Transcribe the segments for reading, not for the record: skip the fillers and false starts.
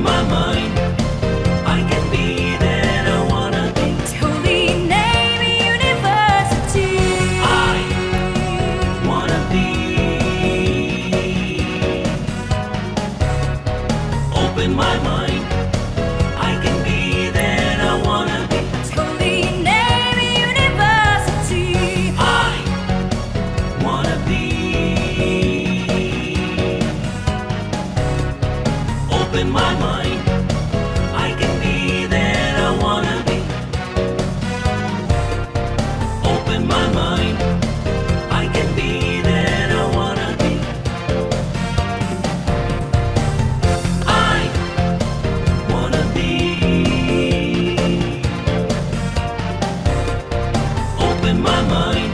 my mind. I can be that I wanna be. Holy Name University. I wanna be. Open my mind. I can be that I wanna be. Holy Name University. I wanna be. Open my mind. I can be that I wanna be. Open my mind. I can be that I wanna be. I wanna be. Open my mind.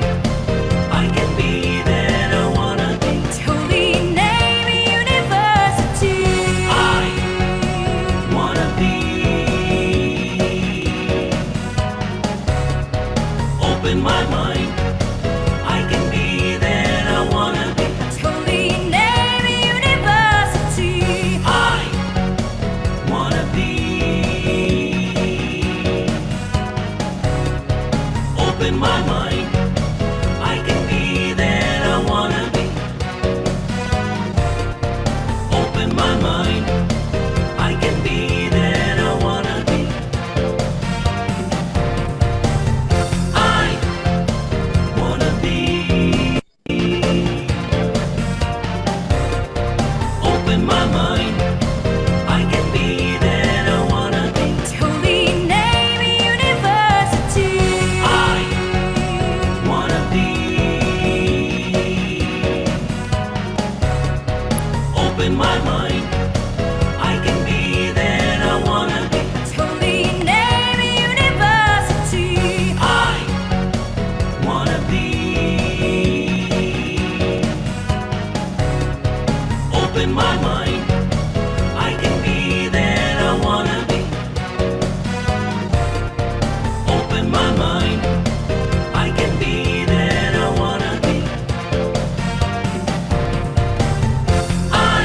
I can be that I wanna be. Holy Name University. I wanna be. Open my mind. I can be that I wanna be. Holy Name University. I wanna be. Open my mind. I can be that I wanna be. Open my mind. I can be that I wanna be. I wanna be. Open my mind. I can be that I wanna be. Holy Name University. I wanna be. Open my mind. I can be that I wanna be. Holy Name University. I wanna be. Open my mind. I can be that I wanna be. Open my mind. I can be that I wanna be. I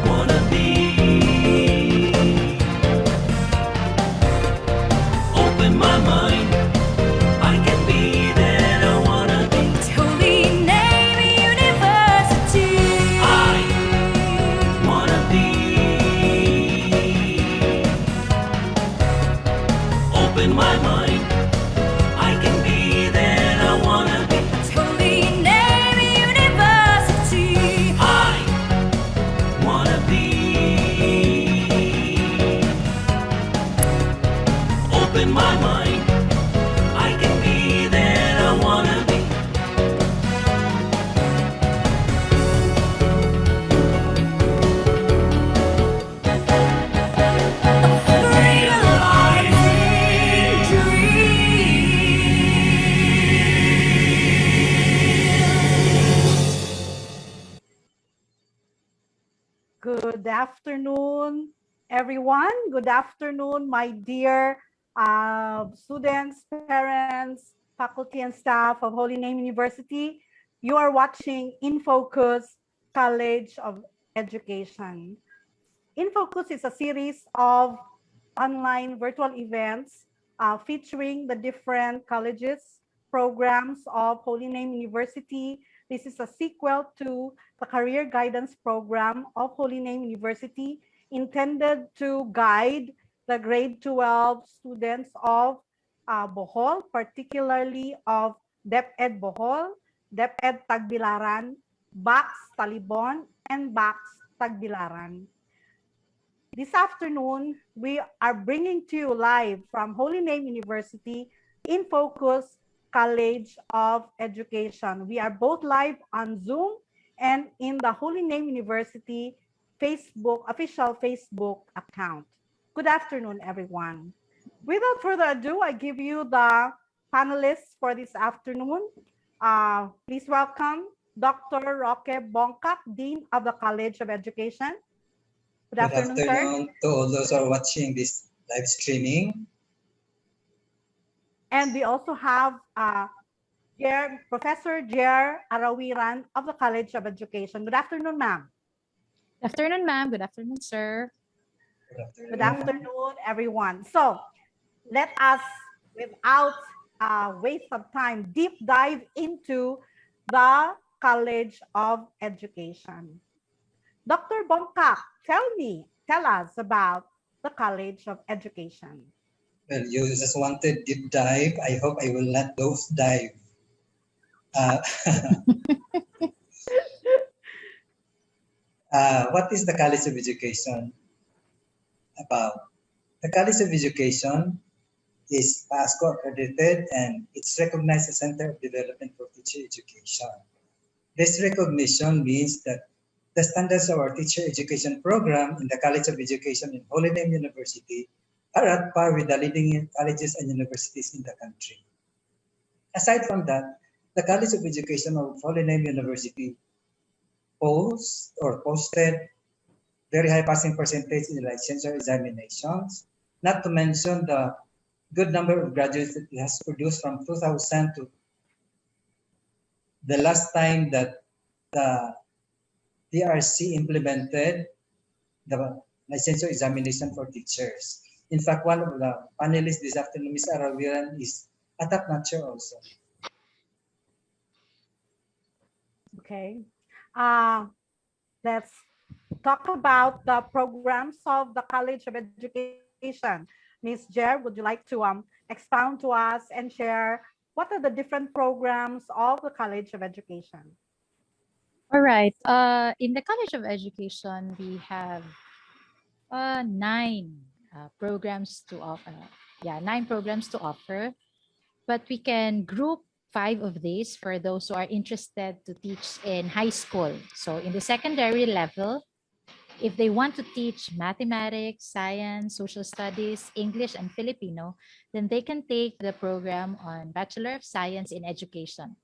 wanna be. Open my mind. I can be that I wanna be. Holy Name University. I wanna be. Open my mind. I can be that I wanna be. Holy Name University. I wanna be. Open my mind. I can be that I wanna be. Good afternoon, everyone. Good afternoon, my dear students, parents, faculty, and staff of Holy Name University. You are watching In Focus College of Education. In Focus is a series of online virtual events featuring the different colleges, programs of Holy Name University. This is a sequel to the Career Guidance Program of Holy Name University, intended to guide the grade 12 students of Bohol, particularly of DepEd Bohol, DepEd Tagbilaran, BACS Talibon, and BACS Tagbilaran. This afternoon, we are bringing to you live from Holy Name University in Focus College of Education. We are both live on Zoom and in the Holy Name University official Facebook account. Good afternoon, everyone. Without further ado, I give you the panelists for this afternoon. Please welcome Dr. Roque Bongkak, Dean of the College of Education. Good afternoon, sir. To all those who are watching this live streaming. And we also have Professor Jer Arawiran of the College of Education. Good afternoon, ma'am. Good afternoon, ma'am. Good afternoon, sir. Good afternoon, everyone. So let us, without waste of time, deep dive into the College of Education. Dr. Bongkak, tell us about the College of Education. Well, you just wanted deep dive. I hope I will not those dive. Uh, what is the College of Education about? The College of Education is PASCO accredited and it's recognized as Center of Development for Teacher Education. This recognition means that the standards of our teacher education program in the College of Education in Holy Name University are at par with the leading colleges and universities in the country. Aside from that, the College of Education of Holy Name University posted very high passing percentage in licensure examinations, not to mention the good number of graduates that it has produced from 2000 to the last time that the DRC implemented the licensure examination for teachers. In fact, one of the panelists this afternoon, Ms. Arawiran, is a top-notcher also. Okay. Let's talk about the programs of the College of Education. Ms. Jer, would you like to expound to us and share what are the different programs of the College of Education? All right. In the College of Education, we have nine programs to offer. Nine programs to offer. But we can group 5 of these for those who are interested to teach in high school. So in the secondary level, if they want to teach mathematics, science, social studies, English, and Filipino, then they can take the program on Bachelor of Science in Education.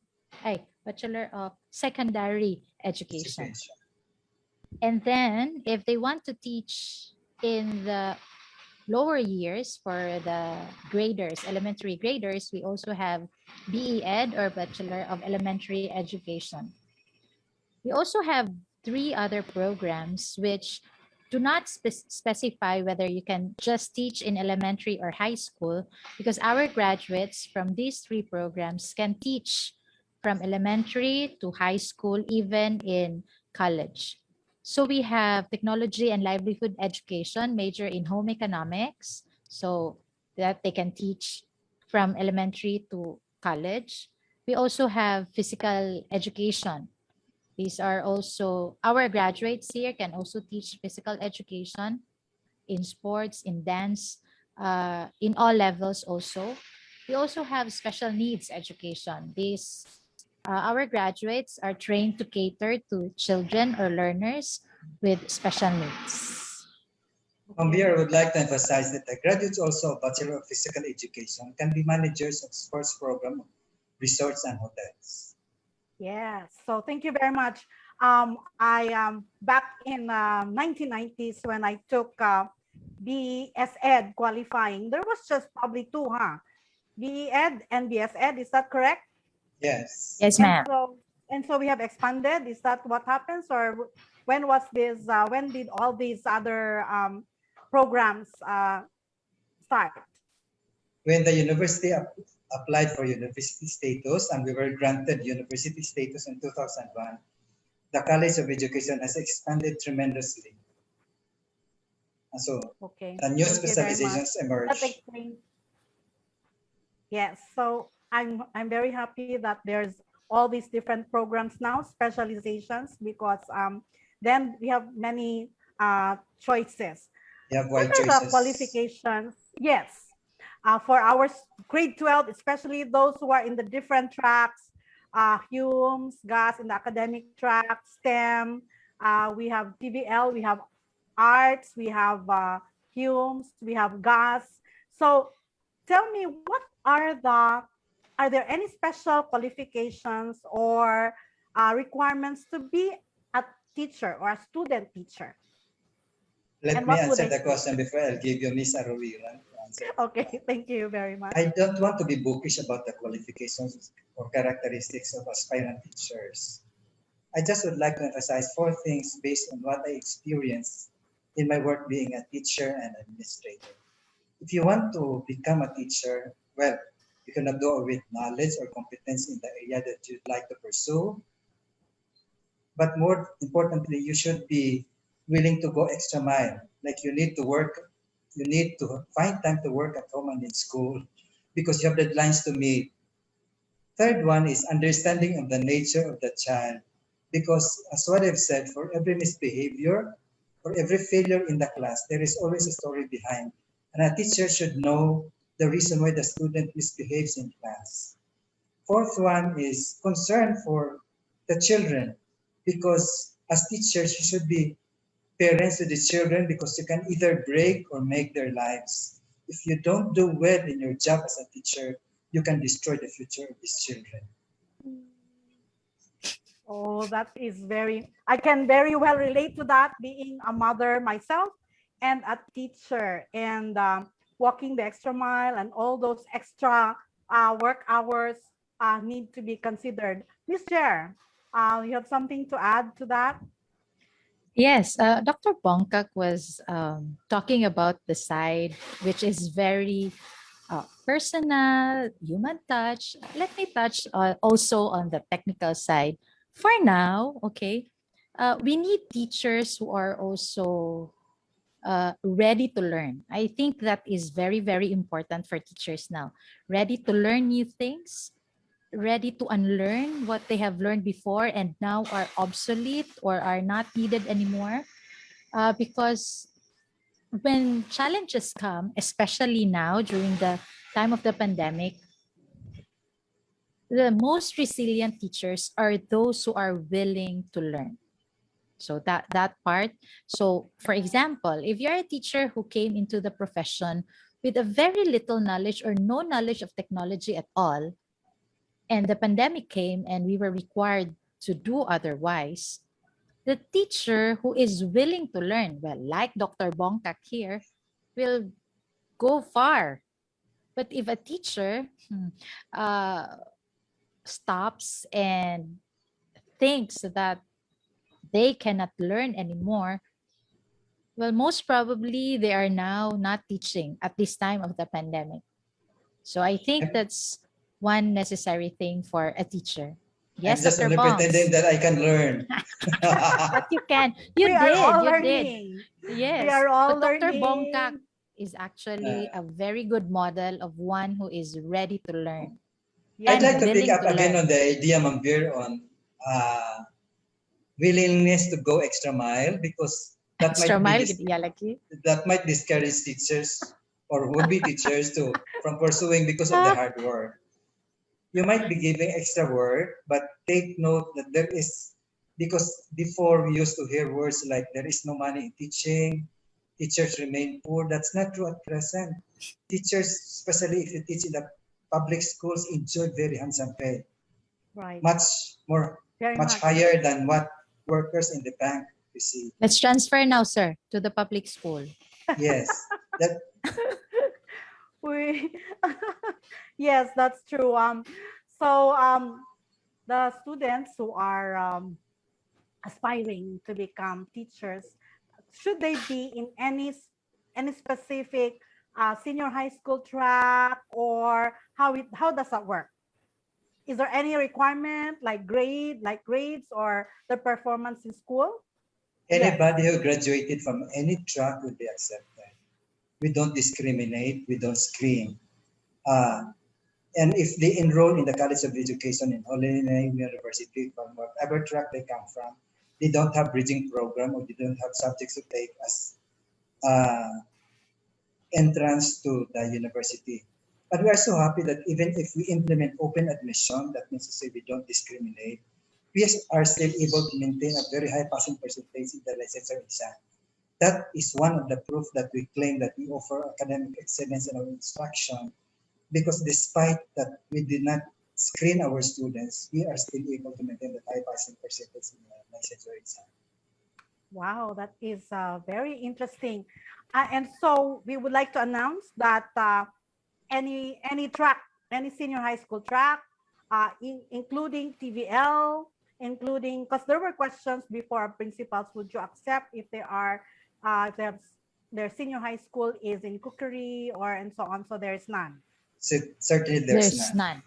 Bachelor of Secondary Education. And then if they want to teach in the lower years for the graders, elementary graders, we also have BE Ed or Bachelor of Elementary Education. We also have 3 other programs which do not specify whether you can just teach in elementary or high school, because our graduates from these 3 programs can teach from elementary to high school, even in college. So we have technology and livelihood education, major in home economics, so that they can teach from elementary to college. We also have physical education. These are also, our graduates here can also teach physical education in sports, in dance, in all levels also. We also have special needs education. These our graduates are trained to cater to children or learners with special needs. Here, I would like to emphasize that the graduates also of Bachelor of Physical Education can be managers of sports program, resorts, and hotels. Yes, so thank you very much. Back in 1990s when I took BS Ed qualifying, there was just probably 2, BE Ed and BS Ed, is that correct? Yes. Yes, ma'am. And so we have expanded. Is that what happens, or when was this? When did all these other programs start? When the university applied for university status and we were granted university status in 2001, the College of Education has expanded tremendously. And so the new specializations emerged. That explains. Yes, so I'm very happy that there's all these different programs now, specializations, because then we have many choices. You have wide What are choices. the qualifications? Yes, for our grade 12, especially those who are in the different tracks, Humes, GAS in the academic track, STEM, we have TVL, we have arts, we have Humes, we have GAS. So tell me, what are there any special qualifications or requirements to be a teacher or a student teacher? Let me answer the question before I'll give you Ms. Arawiran to answer. Okay, thank you very much. I don't want to be bookish about the qualifications or characteristics of aspirant teachers. I just would like to emphasize 4 things based on what I experienced in my work being a teacher and administrator. If you want to become a teacher, well, you cannot do it with knowledge or competence in the area that you'd like to pursue. But more importantly, you should be willing to go extra mile. Like you need to find time to work at home and in school because you have deadlines to meet. Third one is understanding of the nature of the child. Because as what I've said, for every misbehavior, for every failure in the class, there is always a story behind. And a teacher should know the reason why the student misbehaves in class. Fourth one is concern for the children. Because as teachers, you should be parents to the children because you can either break or make their lives. If you don't do well in your job as a teacher, you can destroy the future of these children. Oh, that is I can very well relate to that, being a mother myself and a teacher, and walking the extra mile and all those extra work hours need to be considered. Miss Chair, you have something to add to that? Yes, Dr. Bongkak was talking about the side which is very personal, human touch. Let me touch also on the technical side. For now, okay, we need teachers who are also ready to learn. I think that is very, very important for teachers now. Ready to learn new things, ready to unlearn what they have learned before and now are obsolete or are not needed anymore. Because when challenges come, especially now during the time of the pandemic, the most resilient teachers are those who are willing to learn. So that part. So for example, if you're a teacher who came into the profession with a very little knowledge or no knowledge of technology at all, and the pandemic came and we were required to do otherwise, the teacher who is willing to learn, well, like Dr. Bongkak here, will go far. But if a teacher uh, stops and thinks that they cannot learn anymore, well, most probably they are now not teaching at this time of the pandemic. So I think that's one necessary thing for a teacher. I'm Yes, just Dr. only pretending Bongs. that I can learn. But you can. We are all You did. learning. We Yes. are all But Dr. Bongkak learning. is Uh, actually a very good model of one who is ready to learn I'd Yes. and like to pick willing up to again learn. on the idea, Ma'am Veer, on uh, willingness to go extra mile because Extra mile, yeah, lagi. that might discourage teachers or would-be teachers to from pursuing because of the hard work. You might be giving extra work, but take note that there is because before we used to hear words like there is no money in teaching, teachers remain poor. That's not true at present. Teachers, especially if you teach in the public schools, enjoy very handsome pay, Right. much more, Very much much. higher than what workers in the bank receive. Let's transfer now, sir, to the public school. Yes, that We yes, that's true. So the students who are aspiring to become teachers, should they be in any specific senior high school track, or how does that work? Is there any requirement like grades or the performance in school? Yes. anybody who graduated from any track will be accepted. We don't discriminate. We don't screen. Uh, and if they enroll in the College of Education in Holy Name University from whatever track they come from, they don't have bridging program or they don't have subjects to take as uh, entrance to the university. But we are so happy that even if we implement open admission, that means to say we don't discriminate, we are still able to maintain a very high passing percentage in the licensure exam. That is one of the proof that we claim that we offer academic excellence in our instruction because despite that we did not screen our students, we are still able to maintain the high passing percentage in the licensure exam. Wow, that is very interesting. And so we would like to announce that any track, any senior high school track, including TVL, including, because there were questions before, principals, would you accept if they are if their senior high school is in cookery or and so on, so there's none. Certainly there's There's none. none.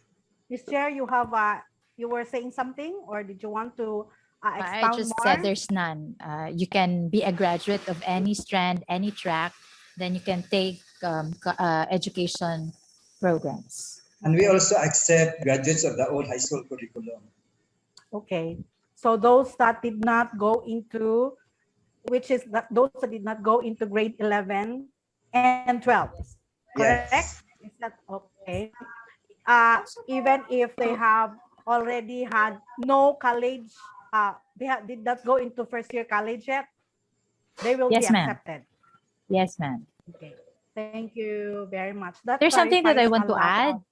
Miss Chair, you were saying something, or did you want to I expound just more? said there's none. You can be a graduate of any strand, any track, then you can take education programs. And we Okay. also accept graduates of the old high school curriculum. Okay. So those that did not go into, those that did not go into grade 11 and 12, correct? Yes. Is that okay? Even if they have already had no college, did not go into first year college yet, they will be Yes, ma'am. accepted. Yes, ma'am. Okay. Thank you very much. That There's something that I clarifies want a to lot add. of-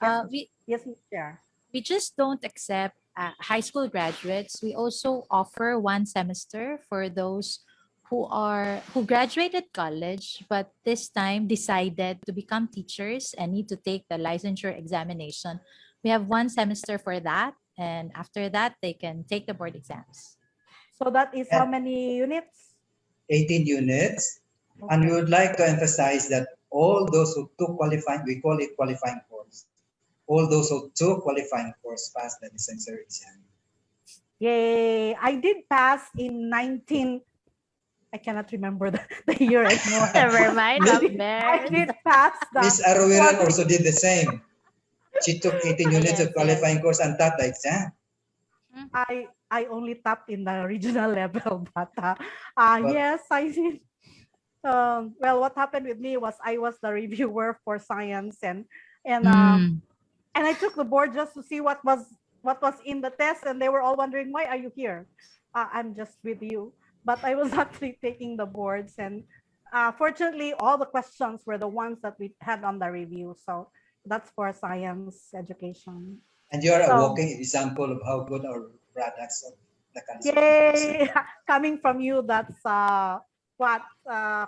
Yes, We yes, Ms. Chair. we just don't accept high school graduates. We also offer one semester for those who graduated college, but this time decided to become teachers and need to take the licensure examination. We have one semester for that, and after that, they can take the board exams. So that is how And- many units? 18 units. And we Okay. would like to emphasize that all those who took qualifying, we call it qualifying course. All those who took qualifying course passed the licensure exam. Yay. I did pass in 19, I cannot remember the year anymore. Never mind, I up did, there. I did pass the Miss Aruwiran also did the same. She took 18 units Yes, of qualifying course and taught the exam. I only tapped in the regional level, but yes, I did. Well, what happened with me was I was the reviewer for science, and Mm. I took the board just to see what was in the test, and they were all wondering, why are you here? I'm just with you, but I was actually taking the boards, and fortunately, all the questions were the ones that we had on the review. So that's for science education. And you are a So- walking example of how good our products of the college. Yay! Coming from you, that's what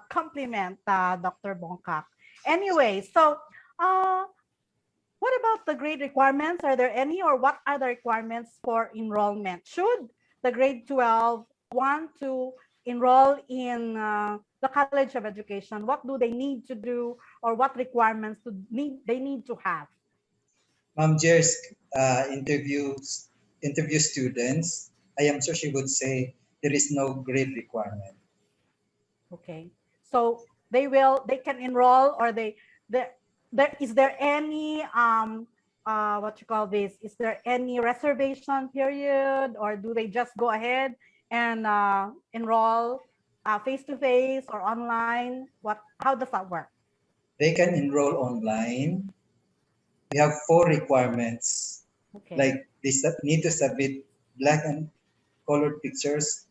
compliment Dr. Bongkak. Anyway, so what about the grade requirements? Are there any, or what are the requirements for enrollment? Should the grade 12 want to enroll in the College of Education, what do they need to do, or what requirements they need to have? Ma'am Jer's interview students, I am sure she would say there is no grade requirement. Okay, so they can enroll, or is there any what you call this? Is there any reservation period, or do they just go ahead and enroll face to face or online? How does that work? They can enroll online. We have 4 requirements. Okay. Like they need to submit black and colored pictures,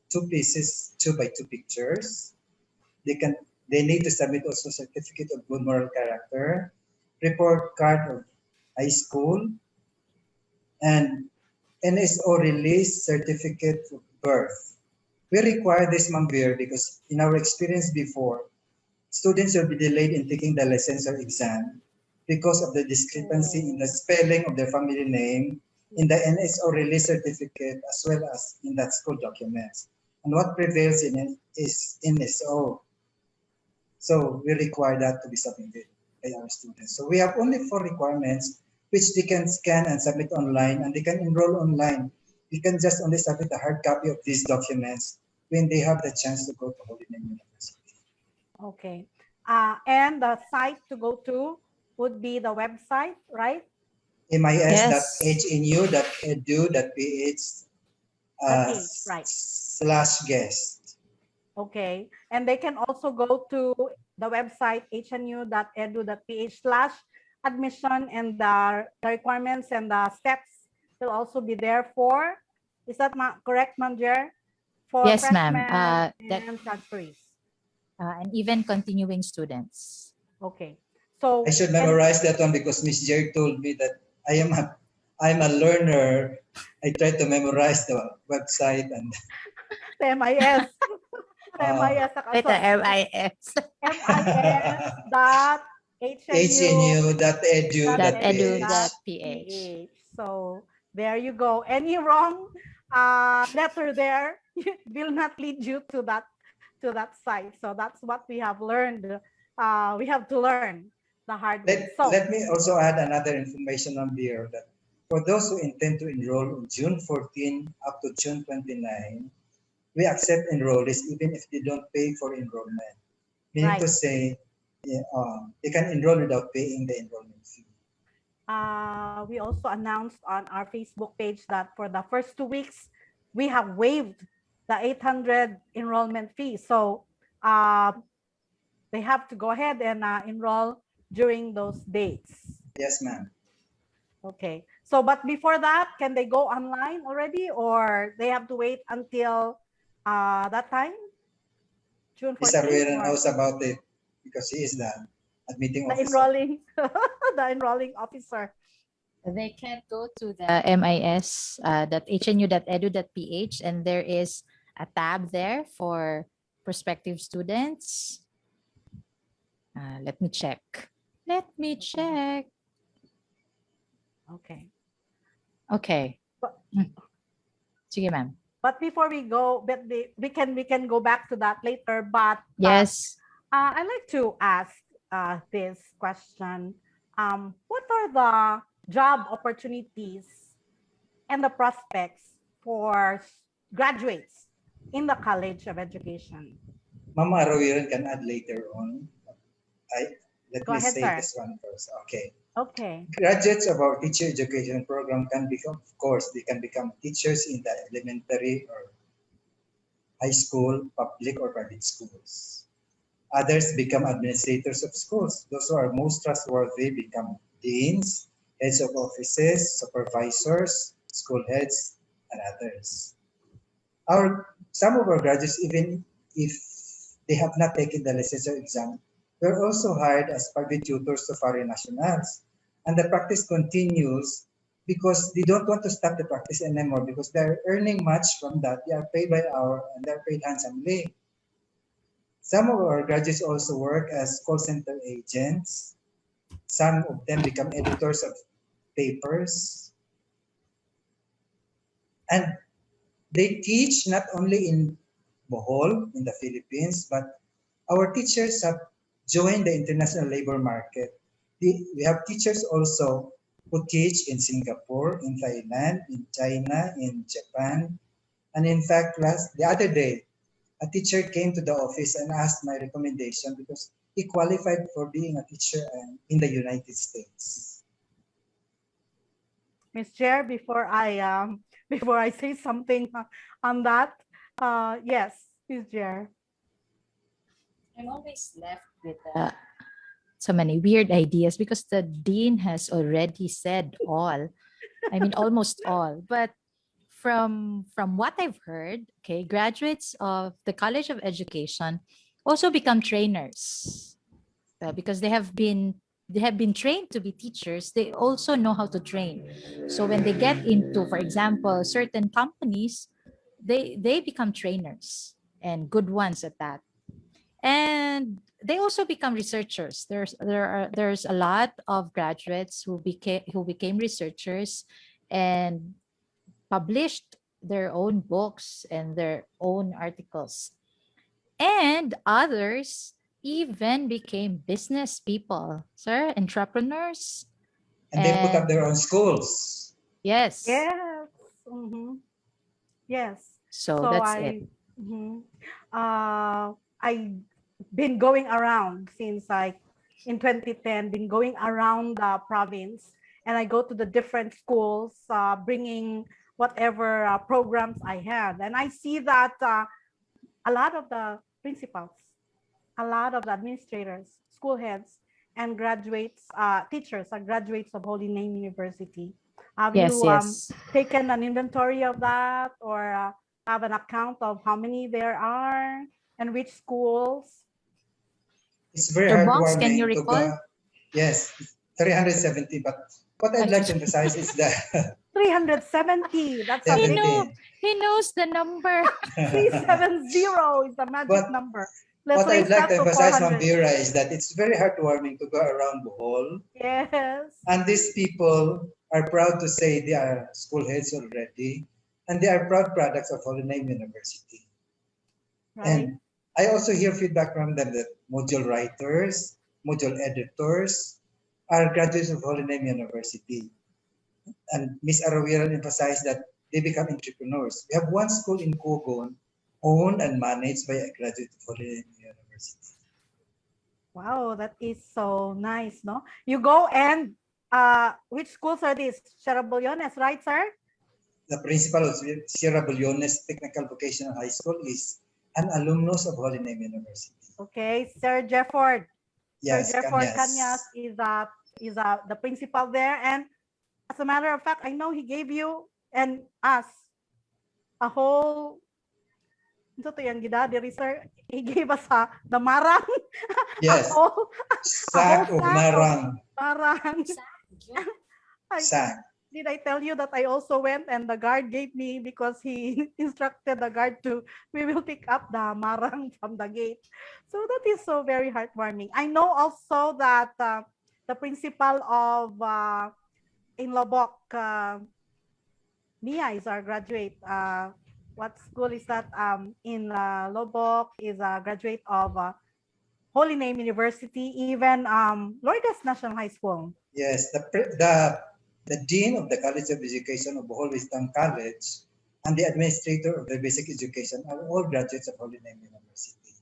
2 pieces, 2 by 2 pictures. They need to submit also certificate of good moral character, report card of high school, and NSO release certificate of birth. We require this, Ma'am Beer, because in our experience before, students will be delayed in taking the licensure exam because of the discrepancy in the spelling of their family name in the NSO release certificate as well as in that school documents. And what prevails in it is NSO. So we require that to be submitted by our students. So we have only 4 requirements which they can scan and submit online, and they can enroll online. You can just only submit a hard copy of these documents when they have the chance to go to Holy Name University. Okay. And the site to go to would be the website, right? mis.hnu.edu.ph Right. /guest. Okay. And they can also go to the website hnu.edu.ph/admission, and the requirements and the steps will also be there for, is that correct, Ma'am Jer? For Yes, ma'am. freshmen and transferees. And even continuing students. Okay. So I should memorize that one because Miss Jerry told me that I'm a learner. I try to memorize the website and the MIS. The MIS. Wait, the MIS. mis.hnu.edu.ph. So there you go. Any wrong letter there, will not lead you to that site. So that's what we have learned. We have to learn the hard way. So Let me also add another information on here that for those who intend to enroll on June 14 up to June 29, we accept enrollees even if they don't pay for enrollment. Meaning to right. say, yeah, they can enroll without paying the enrollment fee. We also announced on our Facebook page that for the first 2 weeks, we have waived the 800 enrollment fee. So they have to go ahead and enroll during those dates. Yes, ma'am. Okay. So, but before that, can they go online already, or they have to wait until that time, June Miss 14, Arruera or knows about it because he is the admitting the officer. enrolling, the enrolling officer? They can go to the mis.hnu.edu.ph, and there is a tab there for prospective students. Let me check. Let me check. Okay. Okay. But, Sige, ma'am. but before we go, we can go back to that later. But Yes. I'd like to ask this question. What are the job opportunities and the prospects for graduates in the College of Education? Mama Arruera can add later on. Let Go me ahead, say sir. this one first. Okay. Okay. Graduates of our teacher education program can become, of course, they can become teachers in the elementary or high school, public or private schools. Others become administrators of schools. Those who are most trustworthy become deans, heads of offices, supervisors, school heads, and others. Some of our graduates, even if they have not taken the licensure exam, were also hired as private tutors to foreign nationals. And the practice continues because they don't want to stop the practice anymore because they're earning much from that. They are paid by hour and they're paid handsomely. Some of our graduates also work as call center agents. Some of them become editors of papers. And they teach not only in Bohol, in the Philippines, but our teachers have joined the international labor market. We have teachers also who teach in Singapore, in Thailand, in China, in Japan. And in fact, the other day, a teacher came to the office and asked my recommendation because he qualified for being a teacher in the United States. Ms. Chair, before I before I say something on that, yes, Ms. Chair. I'm always left with so many weird ideas because the dean has already said all. I mean, almost all. But from what I've heard, okay, graduates of the College of Education also become trainers because they have been trained to be teachers. They also know how to train. So when they get into, for example, certain companies, they become trainers, and good ones at that. And they also become researchers. There's a lot of graduates who became researchers and published their own books and their own articles. And others even became business people, sir, entrepreneurs. And they put up And their own schools. yes. Yes. Mhm. Yes. So that's it. Mhm. I been going around since in 2010, been going around the province, and I go to the different schools, bringing whatever programs I had, and I see that a lot of the principals, a lot of the administrators, school heads, and graduates, teachers are graduates of Holy Name University. Have Yes, you yes. taken an inventory of that, or have an account of how many there are and which schools? It's very Your boss, can you heartwarming to recall? go. Yes, 370. But what I'd like to emphasize is that 370. That's a big 70. He knows the number. 370 is the magic But number. Let's what I'd raise like that to to emphasize, Ma'am 400. Vera, is that it's very heartwarming to go around Bohol. Yes. And these people are proud to say they are school heads already. and they are proud products of Holy Name University. Right. And I also hear feedback from them that module writers, module editors are graduates of Holy Name University. And Ms. Arawiran emphasized that they become entrepreneurs. We have one school in Kogon owned and managed by a graduate of Holy Name University. Wow, that is so nice, no? You go and which schools are these? Charabollones, right, sir? The principal of Sierra Bullones Technical Vocational High School is an alumnus of Holy Name University. Okay, Sir Jefford. Yes, Sir Jefford Kanyas. Kanyas is the principal there, and as a matter of fact, I know he gave you and us a whole. Ito to yung gidadiri, sir. He gave us the marang. Yes, A whole sack of marang. marang. I- Sack. Did I tell you that I also went and the guard gave me because he instructed the guard we will pick up the marang from the gate. So that is so very heartwarming. I know also that the principal of in Lobok, Mia is our graduate. What school is that? In Lobok is a graduate of Holy Name University, even Lourdes National High School. Yes, the dean of the College of Education of Bohol Wisdom College and the administrator of the basic education are all graduates of Holy Name University.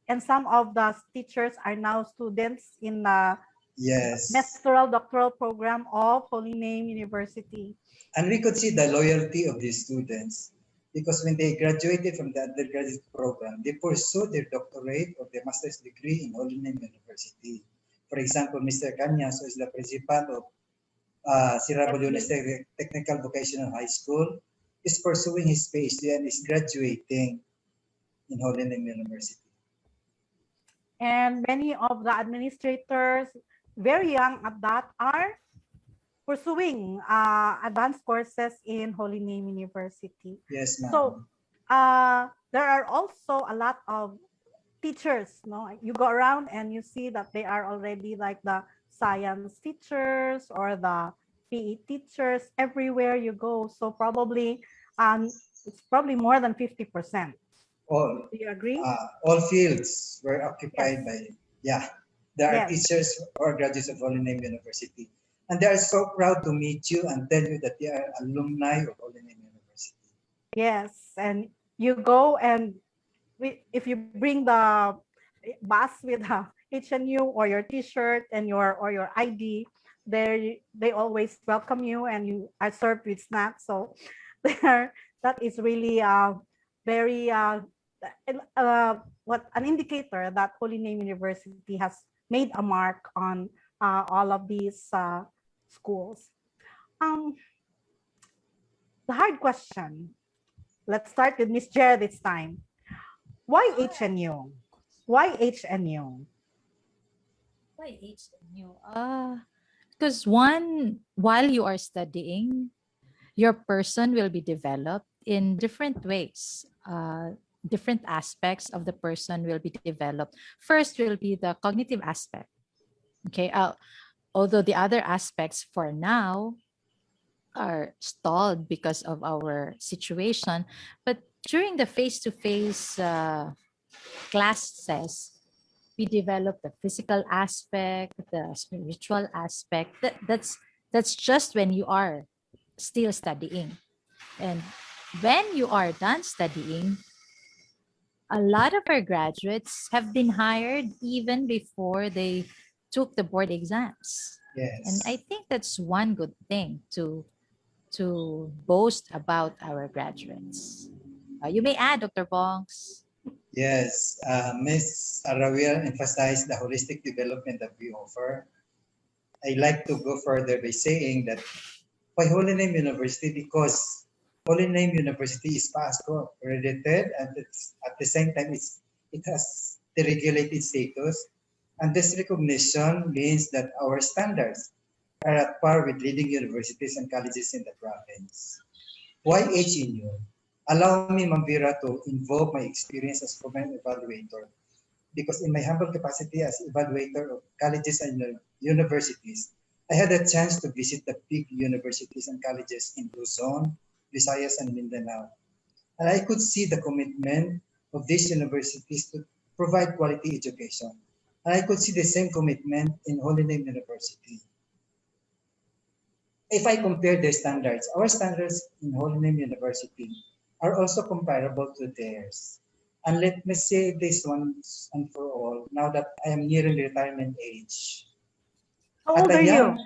And some of the teachers are now students in the Yes, master's doctoral program of Holy Name University. and we could see the loyalty of these students because when they graduated from the undergraduate program, they pursued their doctorate or their master's degree in Holy Name University. For example, Mr. Kanyas, who is the principal of Sierra Bullones Technical Vocational High School, is pursuing his PhD and is graduating in Holy Name University. And many of the administrators, very young at that, are pursuing advanced courses in Holy Name University. Yes, ma'am. So there are also a lot of teachers. No, you go around and you see that they are already like the science teachers or the PE teachers everywhere you go. So probably it's probably more than 50%. all Do you agree? all fields were occupied Yes. by, yeah, there are Yes. teachers or graduates of Holy Name University. And they are so proud to meet you and tell you that they are alumni of Holy Name University. Yes, and you go and if you bring the bus with a HNU or your T-shirt and your ID, they always welcome you and you are served with snacks. So that is really very what an indicator that Holy Name University has made a mark on all of these schools. The hard question. Let's start with Miss Jer this time. Why HNU? Why HNU? Why HNU? Because one, while you are studying, your person will be developed in different ways. Different aspects of the person will be developed. First will be the cognitive aspect. Okay. Although the other aspects for now are stalled because of our situation, but during the face-to-face classes, we develop the physical aspect, the spiritual aspect. That's just when you are still studying. And when you are done studying, a lot of our graduates have been hired even before they took the board exams. Yes. And I think that's one good thing to boast about our graduates. You may add, Dr. Bongs. Yes, Ms. Arawiel emphasized the holistic development that we offer. I like to go further by saying that why Holy Name University? Because Holy Name University is PASCO accredited, and at the same time it has the regulated status. And this recognition means that our standards are at par with leading universities and colleges in the province. Why HNU? Allow me, Ma'am Vera, to invoke my experience as program evaluator. Because in my humble capacity as evaluator of colleges and universities, I had a chance to visit the big universities and colleges in Luzon, Visayas, and Mindanao. And I could see the commitment of these universities to provide quality education. And I could see the same commitment in Holy Name University. If I compare their standards, our standards in Holy Name University are also comparable to theirs. And let me say this once and for all, now that I am nearing retirement age. How At old a are you? young,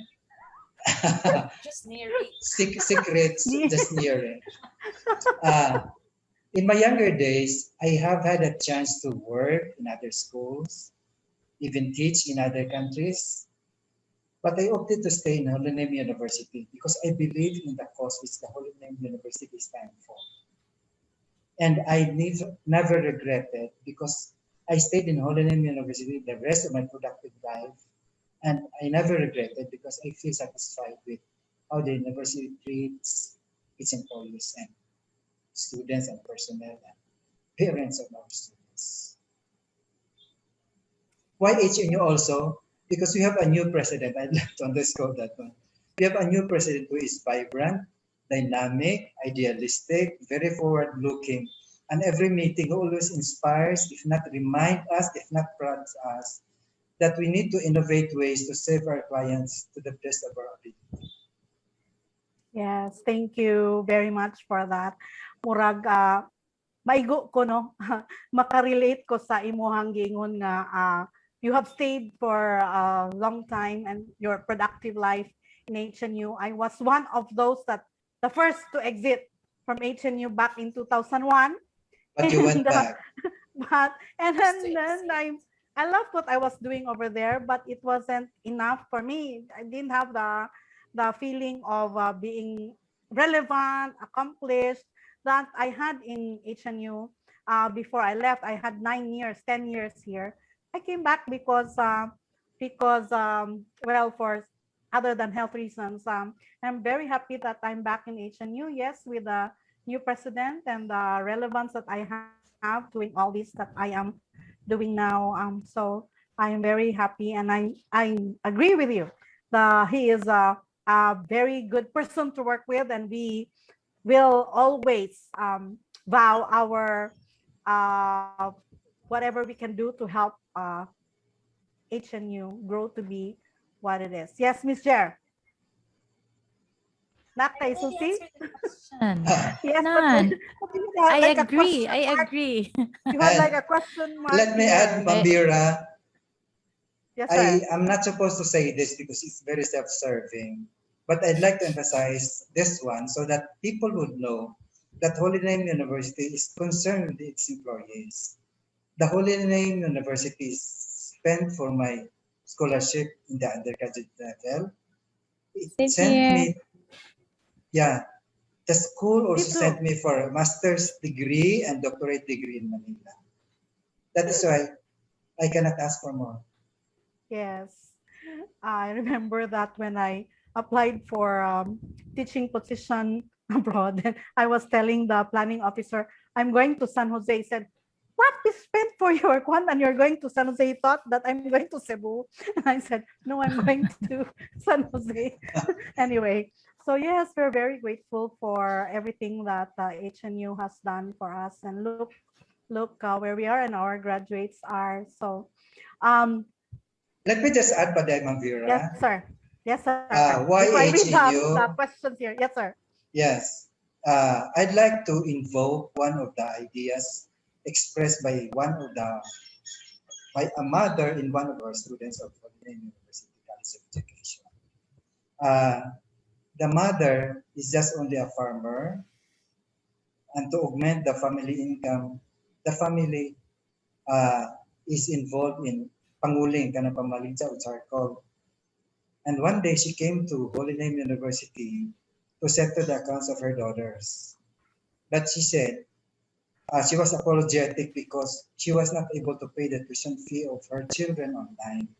Just nearing. secrets just nearing. In my younger days, I have had a chance to work in other schools, even teach in other countries. But I opted to stay in Holy Name University because I believe in the cause which the Holy Name University stands for. And I never regretted because I stayed in Holy Name University the rest of my productive life. And I never regretted because I feel satisfied with how the university treats its employees and students and personnel and parents of our students. Why HNU also? Because we have a new president. I'd like to underscore that one. We have a new president who is vibrant, dynamic, idealistic, very forward-looking, and every meeting always inspires, if not remind us, if not prompts us, that we need to innovate ways to serve our clients to the best of our ability. Yes, thank you very much for that. Murag maigo ko no makarelate ko sa imuhang gingon nga you have stayed for a long time and your productive life in HNU. I was one of those that the first to exit from HNU back in 2001. But you went back. But and then I loved what I was doing over there, but it wasn't enough for me. I didn't have the feeling of being relevant, accomplished that I had in HNU. Before I left, I had 9 years, 10 years here. I came back because well, for other than health reasons. I'm very happy that I'm back in HNU. Yes, with the new president and the relevance that I have doing all this that I am doing now. So I am very happy, and I agree with you. He is a very good person to work with, and we will always vow our whatever we can do to help HNU grow to be what it is. Yes, Miss Jer. Not kay Susie? Yes, None. but you have I like a agree. question I mark. agree. You have like a question mark. Let me here. add, Mambira, Yes, sir. I am not supposed to say this because it's very self-serving, but I'd like to emphasize this one so that people would know that Holy Name University is concerned with its employees. The Holy Name University spent for my scholarship in the undergraduate level. It Same sent here. me, yeah, the school also too. sent me for a master's degree and doctorate degree in Manila. That is why I cannot ask for more. Yes. I remember that when I applied for teaching position abroad, and I was telling the planning officer, I'm going to San Jose. He said, what is spent for your kwan and you're going to San Jose? He thought that I'm going to Cebu. And I said, no, I'm going to San Jose. Anyway, so yes, we're very grateful for everything that HNU has done for us. And look where we are and our graduates are. So Let me just add, Paday Mambira. yes, sir. Yes, sir. Why Before I read HNU? the questions here. Yes, sir. Yes. I'd like to invoke one of the ideas expressed by a mother in one of our students of Holy Name University College of Education. The mother is just only a farmer, and to augment the family income, the family is involved in panguling, kanang pamalinsa o charcoal. And one day she came to Holy Name University to settle the accounts of her daughters. But she said she was apologetic because she was not able to pay the tuition fee of her children on time.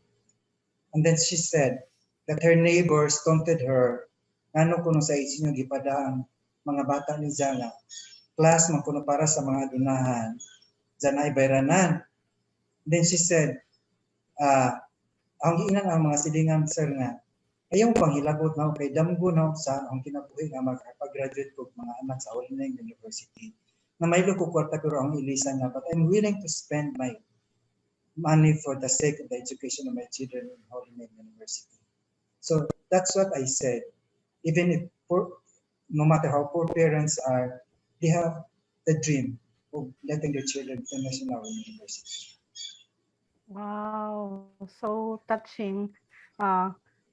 And then she said that her neighbors taunted her, ano kuno sa inyo gipadaang mga bata ni Zana, class man kuno para sa mga dunahan, Zana ay bayranan. Then she said, ang giinan ang mga silingan sir nga, Ayaw panghilabot na kay damgo na sa ang kinabuhi nga magpag-graduate ko mga anak sa Holy Name University. Na may ko kwarta pero ang ilisan nga, but I'm willing to spend my money for the sake of the education of my children in Holy Name University. So that's what I said. Even if no matter how poor parents are, they have the dream of letting their children finish in our university. Wow, so touching,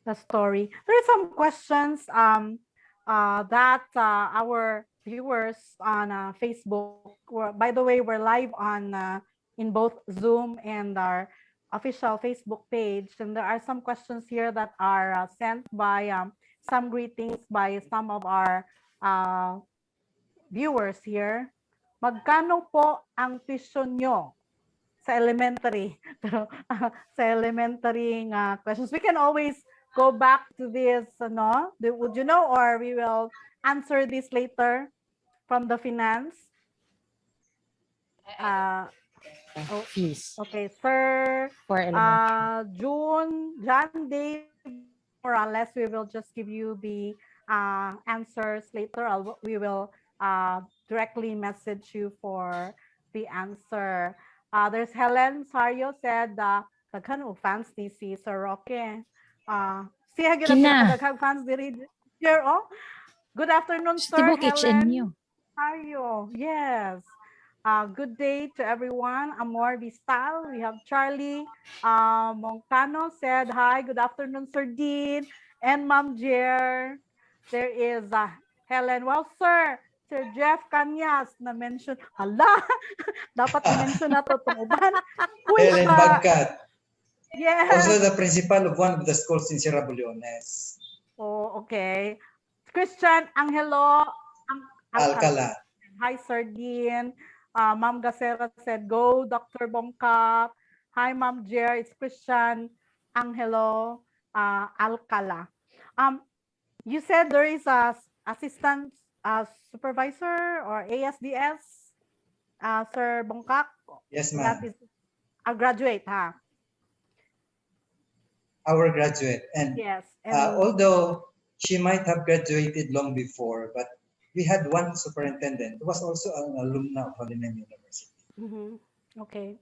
the story. There are some questions that our viewers on Facebook. By the way, we're live on in both Zoom and our official Facebook page, and there are some questions here that are sent by some greetings by some of our viewers here. Magkano po ang tuition nyo sa elementary? Pero sa elementary questions, we can always go back to this, no? Would you know, or we will answer this later from the finance? Fees Okay, sir. for elementary. John Dave, more or less, we will just give you the answers later. We will directly message you for the answer. There's Helen Sario said, daghan og fans ni si Sir Roque. Siya gina Kina. daghang fans diri here, oh. Good afternoon, Just sir. to book HNU. Sario, yes. Good day to everyone. Amor Vistal. We have Charlie Moncano said, hi, good afternoon, Sir Dean and Ma'am Jer. There is Helen. Well, Sir Jeff Kanyas na mention. Hala, dapat i-mention na to tumuban. Who is Helen Bagkat, yes. also the principal of one of the schools in Sierra Bullones. Oh, okay. Christian Angelo Alcala. Hi, Sir Dean. Ma'am Gacera said, go, Dr. Bongkap. Hi, Ma'am Jer. It's Christian Angelo Alcala. You said there is a assistant supervisor or ASDS, Sir Bongkap. Yes, That ma'am. is a graduate, huh? Our graduate. And Yes. And although she might have graduated long before, but we had one superintendent who was also an alumna of Holy Name University. Okay.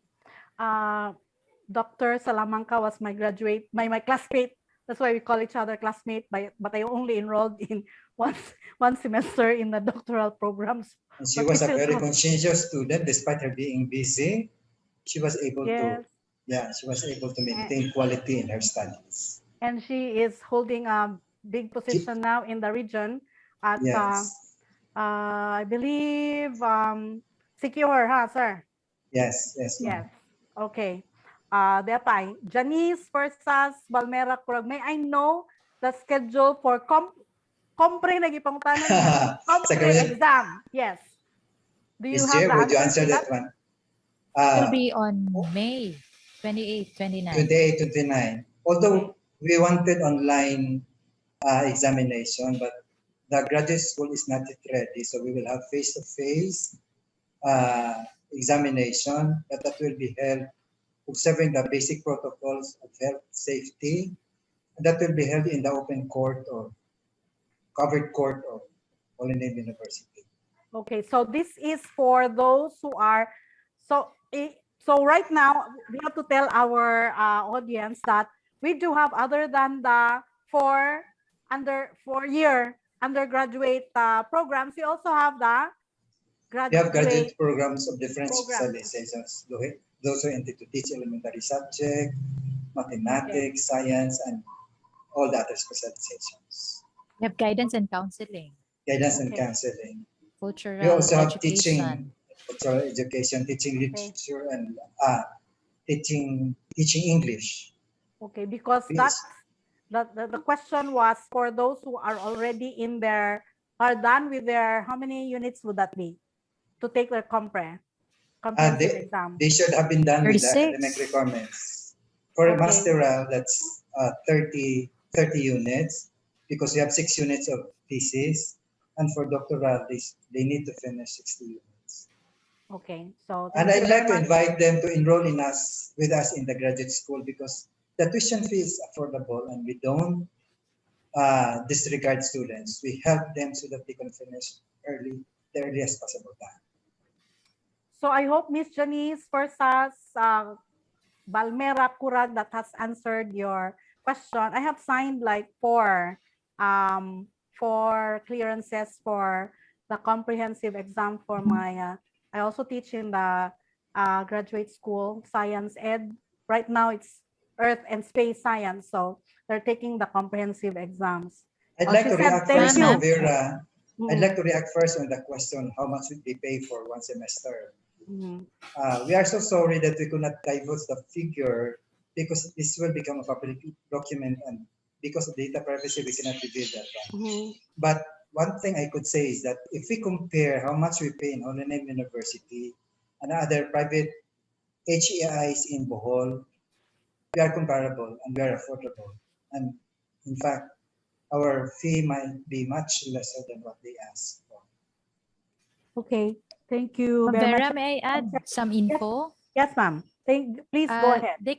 Dr. Salamanca was my graduate, my classmate. That's why we call each other classmate, but I only enrolled in one semester in the doctoral programs. And she But was a we still very talk. conscientious student, despite her being busy. She was able Yes. to maintain quality in her studies. And she is holding a big position now in the region at, Yes. I believe, secure, huh, sir? Yes, yes, ma'am. Yes. Okay. Depay. Janice versus Balmera Kurag. May I know the schedule for compre nagipangutanan niya? Compre Secretary- exam. Yes. Do you Ms. have Chair, the would you answer answer to that one? It will be on May 28, 29. 28, 29. Although we wanted online examination, but the graduate school is not yet ready, so we will have face-to-face examination, but that will be held observing the basic protocols of health safety. That will be held in the open court or covered court of Holy Name University. Okay, so this is for those who are so right now we have to tell our audience that we do have, other than the 4-year undergraduate programs, we also have the We have graduate graduate. programs of different Programs. specializations. Those who intend to teach elementary subject, mathematics, science, and all the other specializations. We have guidance and counseling, Guidance and Okay. counseling. cultural We also have education. cultural education, teaching Okay. literature, and teaching English. Okay, because Yes. the question was for those who are already are done with their, how many units would that be to take their comprehensive exam? They should have been done with the 36. academic requirements. For a Okay. masteral, that's 30 units, because we have 6 units of thesis, and for doctoral, they need to finish 60 units. Okay, so And thank you I'd like to very much. invite them to enroll with us in the graduate school, because the tuition fee is affordable, and we don't disregard students. We help them so that they can finish the earliest possible time. So I hope Miss Janice Forsas Balmera Kurag that has answered your question. I have signed like four clearances for the comprehensive exam for my, I also teach in the graduate school, science ed. Right now it's Earth and Space Science. So they're taking the comprehensive exams. I'd Oh, like she to said react thank first, you. Ma'am Vera. I'd Mhm. like to react first on the question, how much would they pay for one semester? Mhm. We are so sorry that we could not divulge the figure because this will become a public document, and because of data privacy, we cannot reveal that one. Mhm. But one thing I could say is that if we compare how much we pay in Holy Name University and other private HEIs in Bohol, we are comparable and we are affordable. And in fact, our fee might be much lesser than what they ask for. Okay, thank you Ma'am very much. Vera, may I add some info? Yes, ma'am. Please go ahead. They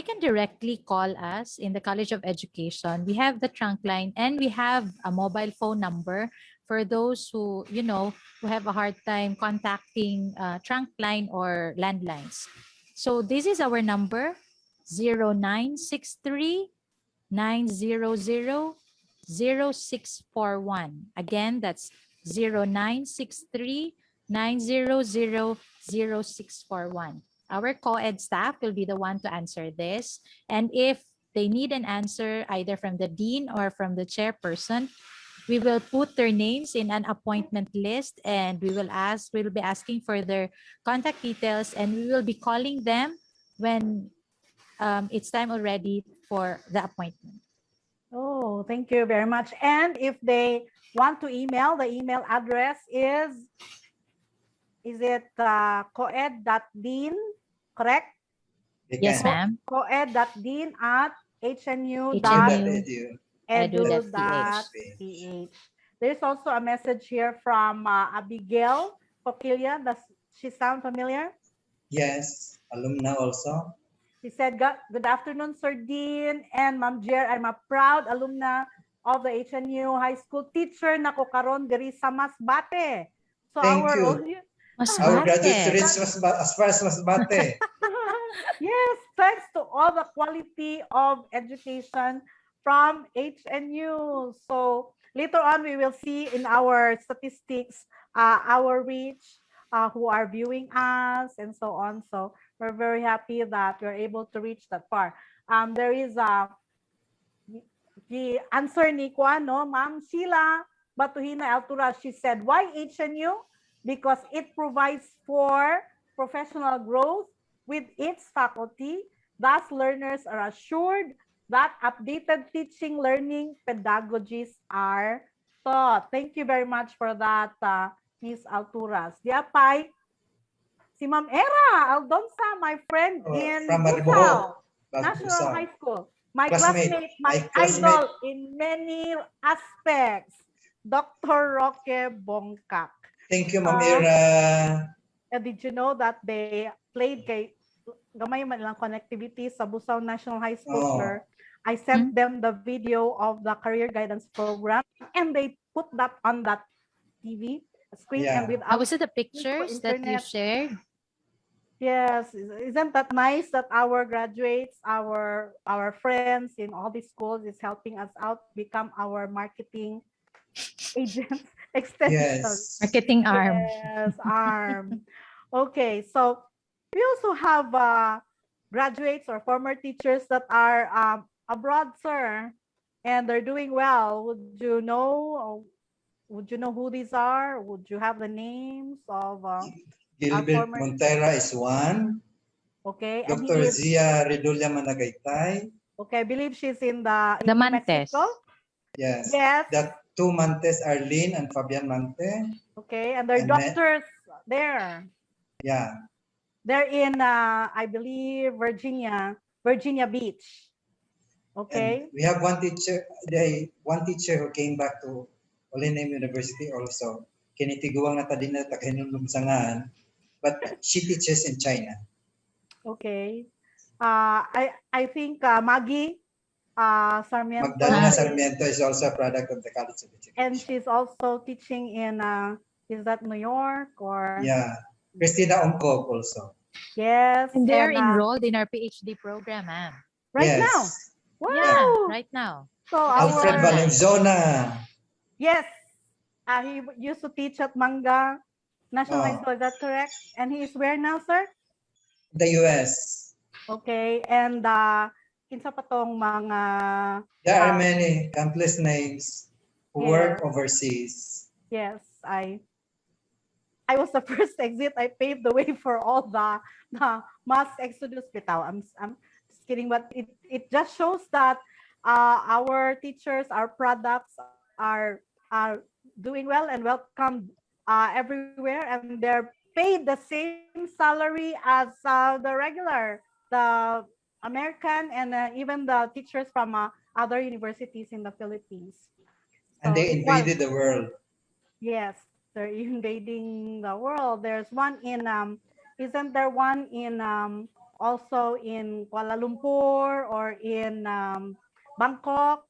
can directly call us in the College of Education. We have the trunk line and we have a mobile phone number for those who, who have a hard time contacting trunk line or landlines. So this is our number, 0963 900 0641. Again, that's 0963 900 0641. Our co-ed staff will be the one to answer this. And if they need an answer either from the dean or from the chairperson, we will put their names in an appointment list and we will be asking for their contact details and we will be calling them when it's time already for the appointment. Oh, thank you very much. And if they want to email, the email address is it coed.dean, correct? They Yes, can. ma'am. coed.dean at HNU.edu. hnu.edu.ph. There's also a message here from Abigail Coquilla. Does she sound familiar? Yes, alumna also. She said, good afternoon, Sir Dean and Ma'am Jer. I'm a proud alumna of the HNU High School teacher na ko karon diri sa Masbate. So Thank our you. Our graduates Masbate. reach as far as Masbate. yes, thanks to all the quality of education from HNU. So later on, we will see in our statistics, our reach, who are viewing us and so on. So we're very happy that we're able to reach that far. There is the answer ni no, Ma'am Sheila Batuhina Altura. She said, why HNU? Because it provides for professional growth with its faculty. Thus, learners are assured that updated teaching learning pedagogies are taught. Thank you very much for that, Ms. Alturas. Diapay, si Ma'am Era Aldonsa, my friend in From Busao Maribohol, National Busao. High School. My Classmate, classmate, my my classmate. idol in many aspects, Dr. Roque Bongkak. Thank you, Ma'am Era. Did you know that they played kay gamay man lang connectivity sa Busao National High School, Oh. sir? I sent them the video of the career guidance program and they put that on that TV screen Yeah. and with Was it the pictures that you internet. shared? Yes, isn't that nice that our graduates, our friends in all these schools is helping us out become our marketing agents, extension. Yes. Marketing arm. Yes, arm. Okay, so we also have graduates or former teachers that are abroad, sir, and they're doing well. Would you know who these are? Would you have the names of Gilbert former- Montera is one. okay, and he Dr. is Zia Redulla Managaytay. okay, I believe she's in The New Mantes. Mexico. Yes. Yes. The two Mantes, Arlene and Fabian Mante. Okay, and they're And doctors there. Yeah. They're in, I believe, Virginia Beach. Okay. And we have one teacher who came back to Oliname University also. Kinitiguang na ta din na taga-hinulumsangan, but she teaches in China. Okay. I think Maggie Sarmiento. Magdalena Ah. Sarmiento is also a product of the College of Education. And she's also teaching in, is that New York or? Yeah. Christina Ongkov also. Yes. And they're and, enrolled in our PhD program, ma'am. right Yes. now. Wow. Yeah, right now. So Alfred our, Valenzuela. yes, he used to teach at Manga National High Oh. School. Is that correct? And he is where now, sir? The US. Okay. And kinsa pa tong mga There are many countless names who work overseas. yes, I was the first exit. I paved the way for all the mass exodus bitaw. I'm just kidding, but it just shows that our teachers, our products are doing well and welcomed everywhere, and they're paid the same salary as the regular, the American, and even the teachers from other universities in the Philippines. And So they it was, invaded the world. yes, they're invading the world. There's one in isn't there one in also in Kuala Lumpur or in Bangkok?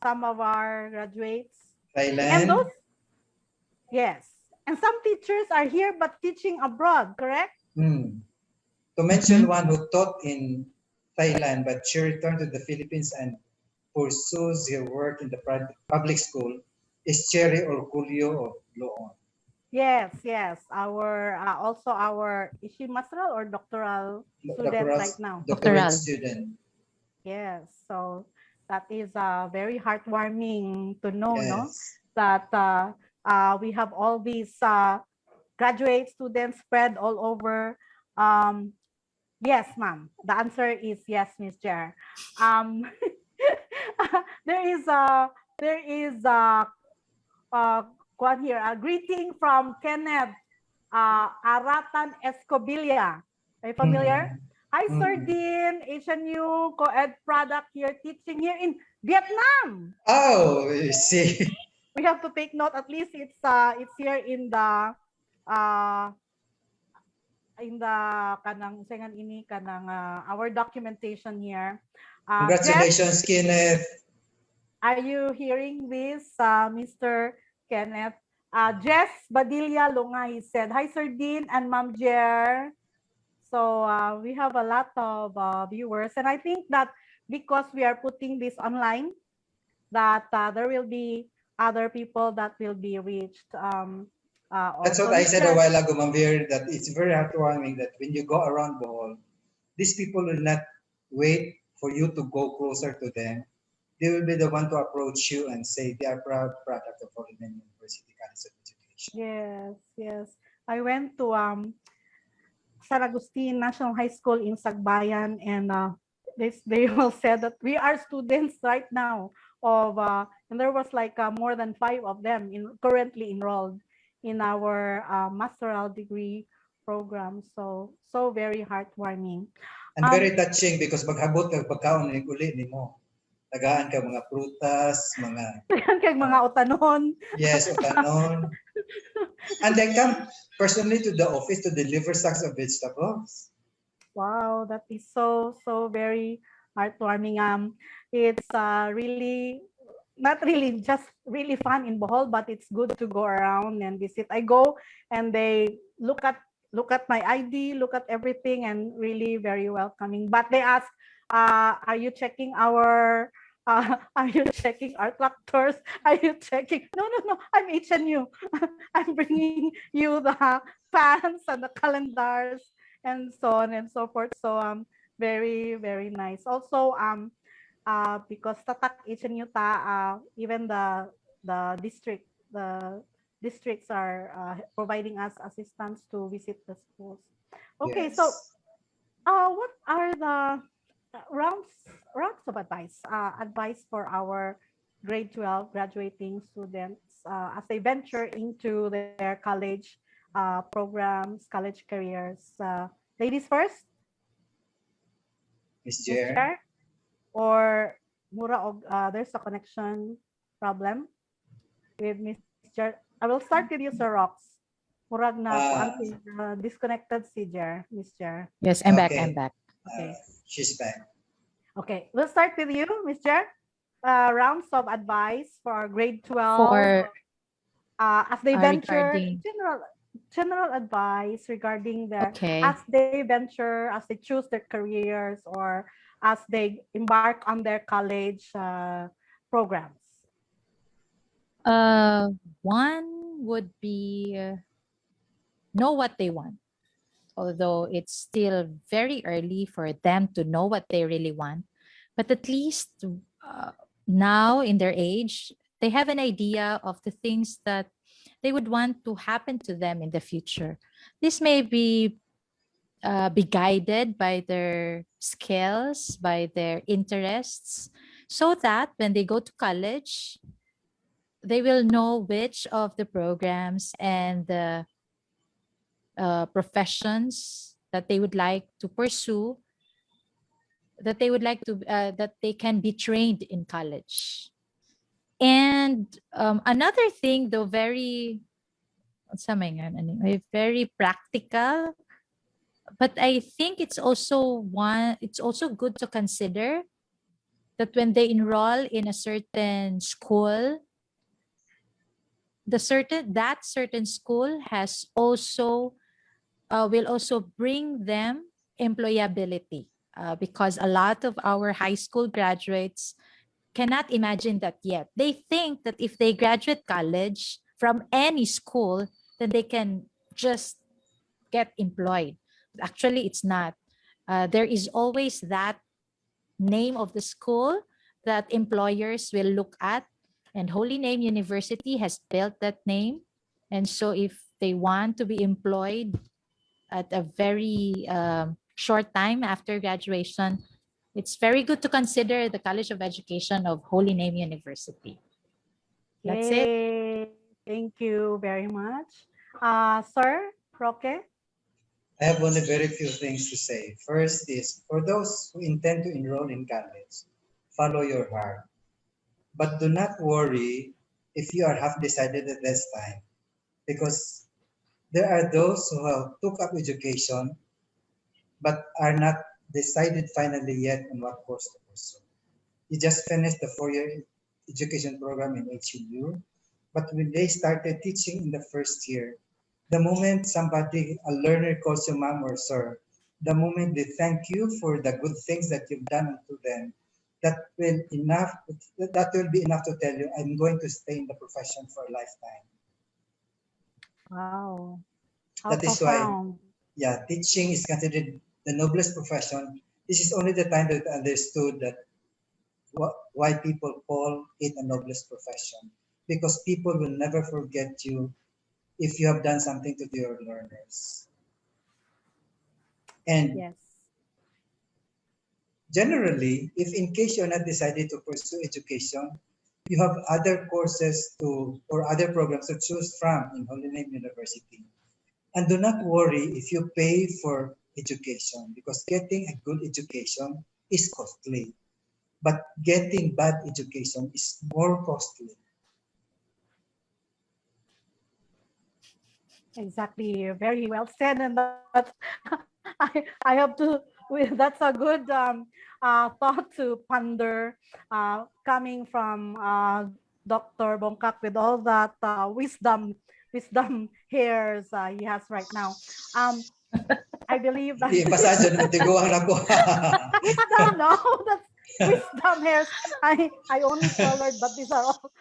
Some of our graduates. And Thailand. those, yes. And some teachers are here but teaching abroad, correct? To mention one who taught in Thailand, but she returned to the Philippines and pursues her work in the public school, is Cherry Orculio of Loon. Yes, yes. Our also our, is she masteral or doctoral student right now? Doctorate Doctoral. student. Yes. So that is very heartwarming to know, no? Yes. That we have all these graduate students spread all over. Yes, ma'am. The answer is yes, Miss Jer. There is one here, a greeting from Kenneth Aratan Escobilla. Are you familiar? Hi, Sir Dean, HNU co-ed product here, teaching here in Vietnam. Oh, you see. We have to take note. At least it's here in the kanang usengan ini kanang our documentation here. Congratulations, Kenneth. Are you hearing this, Mr. Kenneth? Jess Badilla Lungay said, hi, Sir Dean and Ma'am Jer. So we have a lot of viewers. And I think that because we are putting this online, that there will be other people that will be reached. That's what I said a while ago, Ma'am Vir, that it's very heartwarming that when you go around Bohol, these people will not wait for you to go closer to them. They will be the one to approach you and say they are proud product of Holy Name University College of Education. Yes, yes. I went to San Agustin National High School in Sagbayan, and they all said that we are students right now of, and there was like more than 5 of them currently enrolled in our masteral degree program. So very heartwarming. And very touching because maghabot kag pagkaon ni uli nimo. Tagaan ka mga prutas, mga Kag mga utanon. yes, utanon. And they come personally to the office to deliver sacks of vegetables. Wow, that is so very heartwarming. It's really not really just really fun in Bohol, but it's good to go around and visit. I go and they look at my ID, look at everything, and really very welcoming. But they ask, are you checking our are you checking our tractors? Are you checking? No, I'm HNU. I'm bringing you the fans and the calendars and so on and so forth. So very nice. Also because tatak HNU ta, even the districts are providing us assistance to visit the schools. Okay, Yes. so what are the rounds of advice for our grade 12 graduating students as they venture into their college programs, college careers? Ladies first, Miss Ms. Jer. Chair, or mura og there's a connection problem with Ms. Jer. I will start with you, Sir Rox. Murag na disconnected si Jer, Ms. Jer. Yes, I'm back. Okay. I'm back. Okay. She's back. Okay, we'll start with you, Miss Jer. Rounds of advice for grade 12 For as they venture, regarding, general advice regarding their okay. as they venture, as they choose their careers, or as they embark on their college programs. Uh, One would be know what they want, although it's still very early for them to know what they really want. But at least now in their age, they have an idea of the things that they would want to happen to them in the future. This may be guided by their skills, by their interests, so that when they go to college, they will know which of the programs and the professions that they would like to pursue, that they can be trained in college. And another thing, though very practical, but I think it's also good to consider that when they enroll in a certain school, that certain school has also will also bring them employability, because a lot of our high school graduates cannot imagine that yet. They think that if they graduate college from any school, then they can just get employed. Actually, it's not. There is always that name of the school that employers will look at, and Holy Name University has built that name. And so if they want to be employed at a very short time after graduation, it's very good to consider the College of Education of Holy Name University. That's it. Yay! Thank you very much. Sir Roque? I have only very few things to say. First is for those who intend to enroll in college, follow your heart. But do not worry if you are half decided at this time, because there are those who have took up education but are not decided finally yet on what course to pursue. You just finished the 4-year education program in HUU, but when they started teaching in the first year, the moment somebody, a learner calls you mom or sir, the moment they thank you for the good things that you've done to them, that will be enough to tell you, I'm going to stay in the profession for a lifetime. Wow, how That is why, profound. yeah, teaching is considered the noblest profession. This is only the time that I understood that why people call it a noblest profession. Because people will never forget you if you have done something to your learners. And Yes. generally, if in case you're not decided to pursue education, you have other courses or other programs to choose from in Holy Name University. And do not worry if you pay for education, because getting a good education is costly. But getting bad education is more costly. Exactly. Very well said. And that's I have to. That's a good thought to ponder, coming from Dr. Bongkak with all that wisdom hairs he has right now. I believe that Ipasadyo naman tiguang na ko. wisdom, no, that's wisdom hairs. I only colored, but these are all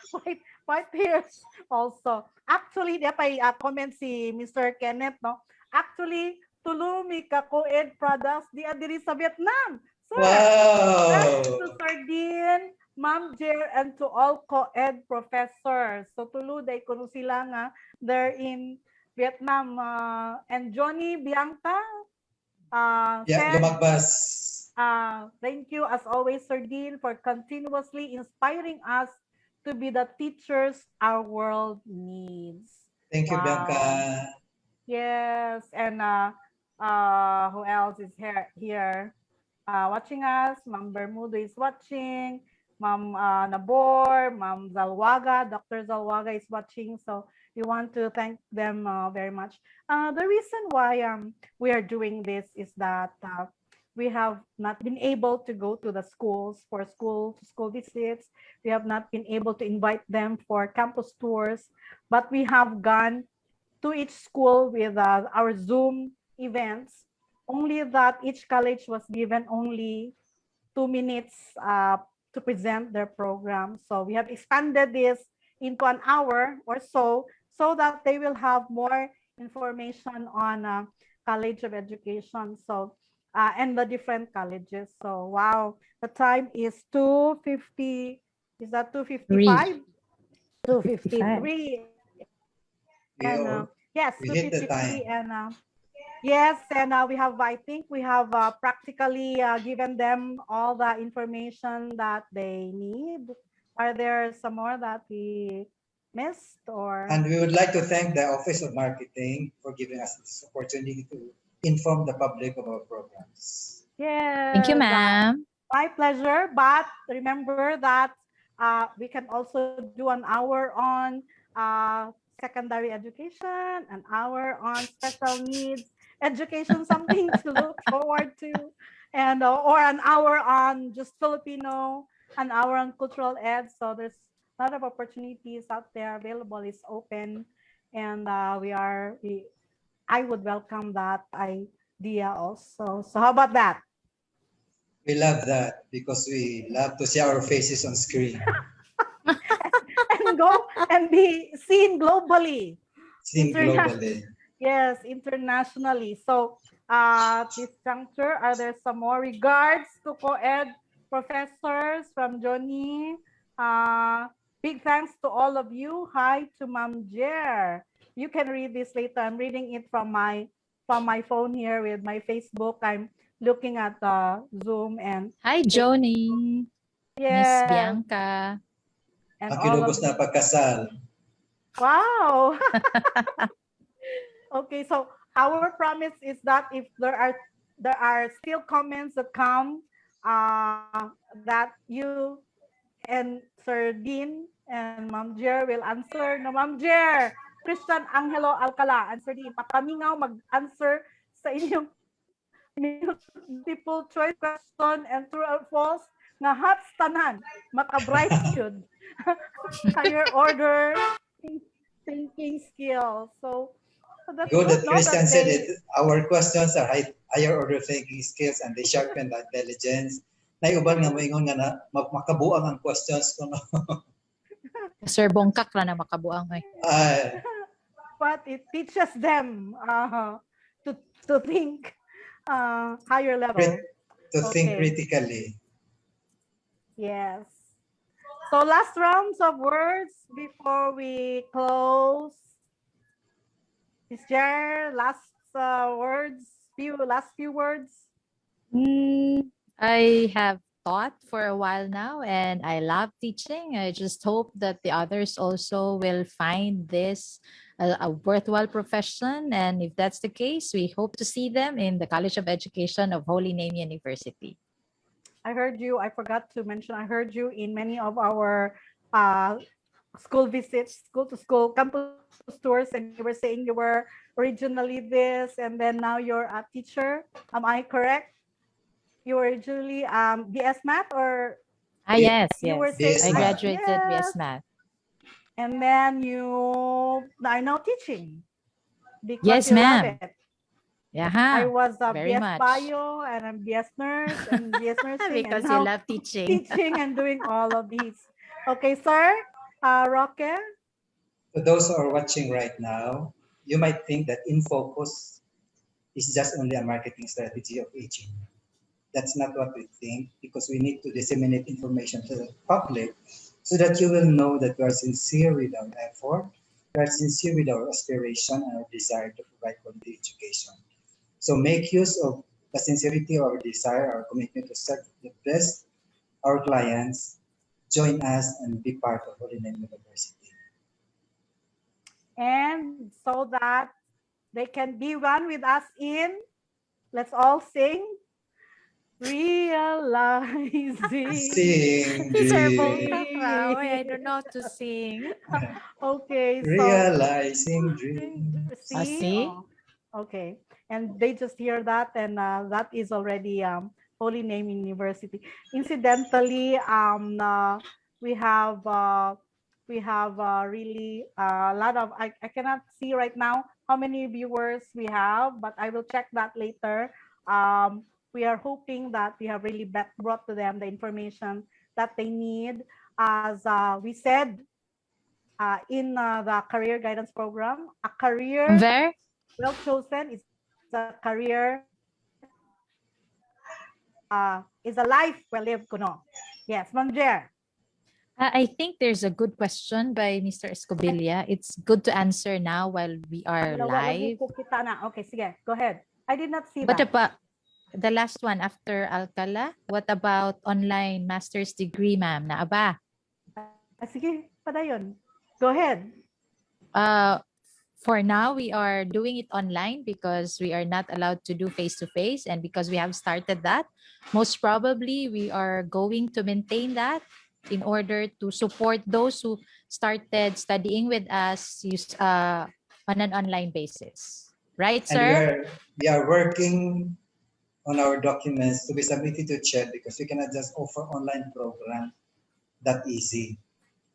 white hairs also. Actually, di pa comment si Mr. Kenneth, no? Actually, tulumi ka co-ed products di adiri sa Vietnam. Sir, thanks to Wow! Sir Dean, Ma'am Jer, and to all co-ed professors. So tuluday kuno sila nga they're in Vietnam. And Johnny Bianca Yeah, said, lumagbas. thank you as always, Sir Dean, for continuously inspiring us to be the teachers our world needs. Thank you, Wow. Bianca. Yes. And who else is here watching us? Ma'am Bermudo is watching. Ma'am Nabor, Ma'am Zalwaga, Dr. Zalwaga is watching. So we want to thank them very much. The reason why we are doing this is that we have not been able to go to the schools for school visits. We have not been able to invite them for campus tours, but we have gone to each school with our Zoom events. Only that each college was given only 2 minutes to present their program. So we have expanded this into an hour or so that they will have more information on College of Education. So and the different colleges. So wow, the time is 2:50. Is that 2:55? 2:53. And yes, we hit the 2:53 time. and yes, and we have, I think we have practically given them all the information that they need. Are there some more that we missed or? And we would like to thank the Office of Marketing for giving us this opportunity to inform the public of our programs. Yes. Thank you, ma'am. My pleasure. But remember that we can also do an hour on secondary education, an hour on special needs education, something to look forward to, and or an hour on just Filipino, an hour on cultural ed. So there's a lot of opportunities out there available. It's open, and I would welcome that idea also. So how about that? We love that because we love to see our faces on screen. And go and be seen globally. Seen globally. Yes, internationally. So this juncture, are there some more regards to co-ed professors from Johnny? Big thanks to all of you. Hi to Ma'am Jer. You can read this later. I'm reading it from my phone here with my Facebook. I'm looking at the Zoom and Hi, Joni. Miss yes, Bianca. and Ang all of kinugos na pagkasal. wow. Okay, so our promise is that if there are still comments that come that you and Sir Dean and Ma'am Jer will answer. No, Ma'am Jer, Christian Angelo Alcala, and Sir Dean, makamingaw mag-answer sa inyong multiple choice question and true or false nga hats tanan maka-bright should higher order thinking skills. So that's Good that no, Christian that said they- it. Our questions are higher order thinking skills and they sharpen the intelligence. Naiuban nga moingon nga na makabuang ang questions ko. No? Sir Bongkak ra na makabuang. but it teaches them to think higher level. To think Okay. critically. Yes. So last rounds of words before we close. Is there last words? Last few words? I have taught for a while now and I love teaching. I just hope that the others also will find this a worthwhile profession. And if that's the case, we hope to see them in the College of Education of Holy Name University. I heard you. I forgot to mention. I heard you in many of our school visits, school to school campus tours, and you were saying you were originally this, and then now you're a teacher. Am I correct? You were originally BS Math, or Yes, you were yes. saying I graduated yes, BS Math. and then you are now teaching because Yes, you love ma'am. it. Yeah, I was a very BS much. Bio and I'm BS Nurse and BS Nursing, Because and you now love teaching. teaching and doing all of these. Okay, sir, Roque. To those who are watching right now, you might think that InFocus is just only a marketing strategy of aging. That's not what we think, because we need to disseminate information to the public so that you will know that we are sincere with our effort, we are sincere with our aspiration and our desire to provide quality education. So make use of the sincerity of our desire, our commitment to serve the best our clients. Join us and be part of Holy Name University. And so that they can be one with us in, let's all sing, realizing. Sing, Sir dream. Bongkak raw. I don't know how to sing. Okay, so Realizing dream. see? See? Oh, okay. and they just hear that, and that is already Holy Name University. Incidentally, we have really a lot of, I cannot see right now how many viewers we have, but I will check that later. We are hoping that we have really brought to them the information that they need. As we said in the career guidance program, a career Ver? well chosen is a career is a life well lived, kuno. Yes, Ma'am Jer. I think there's a good question by Mr. Escobilla. It's good to answer now while we are Wala live. ko kita na. Okay, sige, go ahead. I did not see What that. about the last one after Alcala? What about online master's degree, ma'am? Naaba? Sige, padayon. Go ahead. For now, we are doing it online because we are not allowed to do face-to-face, and because we have started that, most probably we are going to maintain that in order to support those who started studying with us on an online basis. Right, And sir? we are working on our documents to be submitted to CHED because we cannot just offer online program that easy.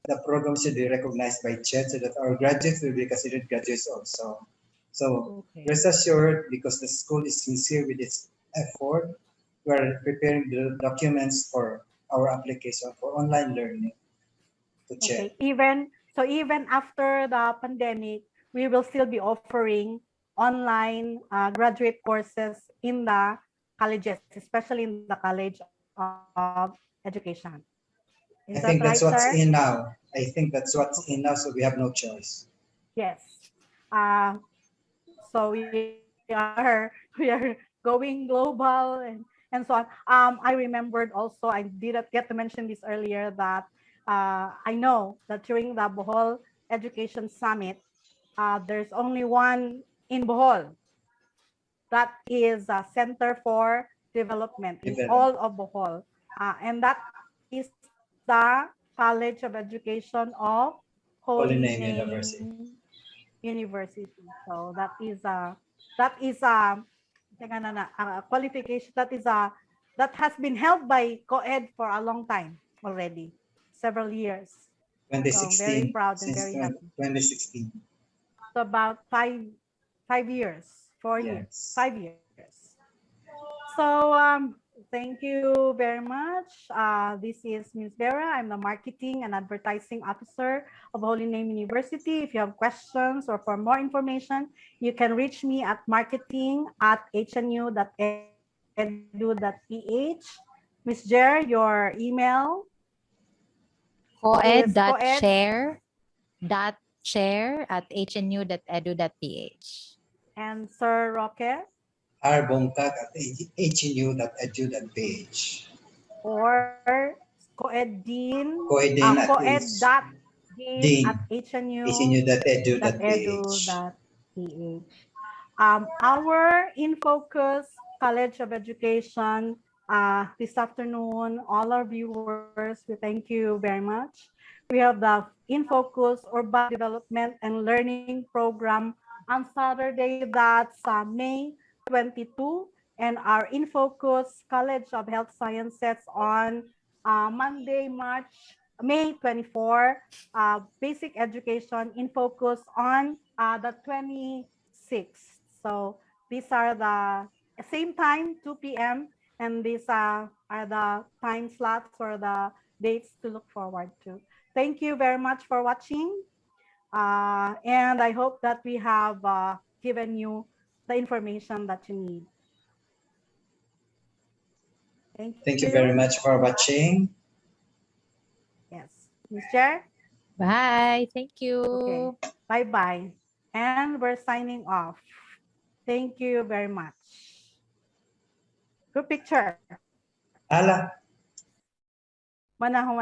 The program should be recognized by CHED so that our graduates will be considered graduates also. So Okay. rest assured, because the school is sincere with its effort, we are preparing the documents for our application for online learning to Okay. CHED. Even after the pandemic, we will still be offering online graduate courses in the colleges, especially in the College of Education. Is I that think right, that's what's sir? in now. I think that's what's Okay. in now, so we have no choice. Yes. So we are going global and so on. I remembered also, I didn't get to mention this earlier, that I know that during the Bohol Education Summit, there's only one in Bohol that is a Center for Development in all of Bohol. And that is the College of Education of Holy Holy Name University. Name University. So that is a qualification that has been held by COED for a long time already, several years. So I'm very 2016, proud and since very happy. 2016. So about five years, 4 years, Yes. 5 years. So thank you very much. This is Ms. Vera. I'm the Marketing and Advertising Officer of Holy Name University. If you have questions or for more information, you can reach me at marketing@hnu.edu.ph. Ms. Jer, your email is coed coed.chair@hnu.edu.ph. and Sir Roque rbongkag@hnu.edu.ph. or coed.dean Coedin at coed.dean Dean, at hnu.edu.ph. hnu.edu.ph. Our In Focus College of Education this afternoon, all our viewers, we thank you very much. We have the In Focus Urban Development and Learning Program on Saturday, that's May 22, and our In Focus College of Health Sciences on Monday, May 24, basic education in focus on the 26th. So these are the same time, 2 p.m. And these are the time slots or the dates to look forward to. Thank you very much for watching. And I hope that we have given you the information that you need. Thank you. Thank you very much for watching. Yes. Ms. Chair? Bye. Thank you. Okay. Bye-bye. And we're signing off. Thank you very much. Good picture. Ala. Mana. Ano,